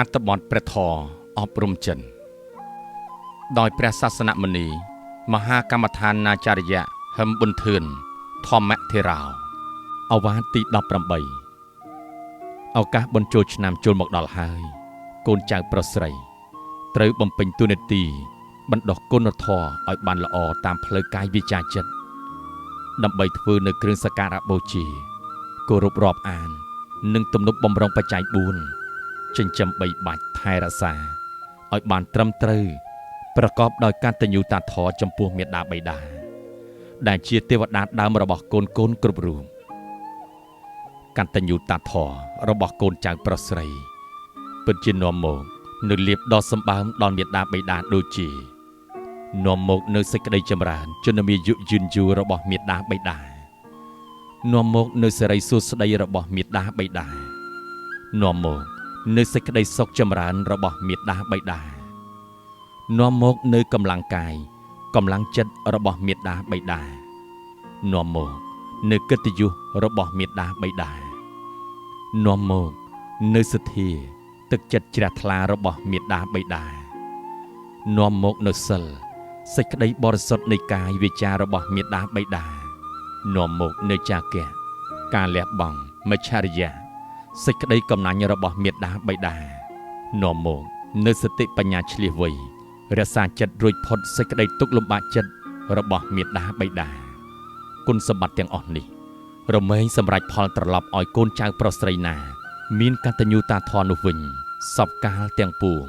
អត្តបទព្រះធម៌អប់រំចិនដោយព្រះសាសនមុនីមហាកម្មដ្ឋានណាចារ្យៈហឹមប៊ុនធឿនធម្មធេរោអវាទទី18ឱកាសបុណ្យចូលឆ្នាំចូលមកដល់ហើយកូនចៅប្រុសស្រីត្រូវបំពេញតួនាទីបណ្ដុះគុណធម៌ឲ្យបានល្អតាមផ្លូវកាយវាចាចិត្តដើម្បីធ្វើនៅគ្រឿងសក្ការៈបូជាគោរពរាប់អាននិងទំនុកបំរុងបច្ច័យ4ចិញ្ចឹមបីបាច់ថែរក្សាឲ្យបានត្រឹមត្រូវប្រកបដោយកតញ្ញូតាធម៌ចំពោះមាតាបិតាដែលជាទេវតាដើមរបស់កូនគ្រប់រូបកតញ្ញូតាធម៌របស់កូនចៅប្រុសស្រីពិតជានាំមកនៅលៀបដ៏សម្បើមដល់មាតាបិតាដូចជានាំមកនៅសេចក្តីចម្រើនជំនាយុយឺនយូររបស់មាតាបិតានាំមកនៅសេរីសួស្តីរបស់មាតាបិតានាំមកនៅសេចក្តីសុខចម្រើនរបស់មាតាបិតានាំមកនៅកម្លាំងកាយកម្លាំងចិត្តរបស់មាតាបិតានាំមកនៅកិត្តិយសរបស់មាតាបិតានាំមកនៅសទ្ធាទឹកចិត្តជ្រះថ្លារបស់មាតាបិតានាំមកនៅសិលសេចក្តីបរិសុទ្ធនៃកាយវាចារបស់មាតាបិតានាំមកនៅចាគៈការលះបង់មច្ឆរិយៈសេចក្តីកំណាញ់របស់មាតាបិតានាំមកនៅសតិបញ្ញាឆ្លៀសវៃរក្សាចិត្តរួចផុតសេចក្តីទុក្ខលំបាកចិត្តរបស់មាតាបិតាគុណសម្បត្តិទាំងអស់នេះរមែងសម្រេចផលត្រឡប់ឲ្យកូនចៅប្រុសស្រីណាមានកតញ្ញូតាធម៌នោះវិញសពកាលទាំងពួង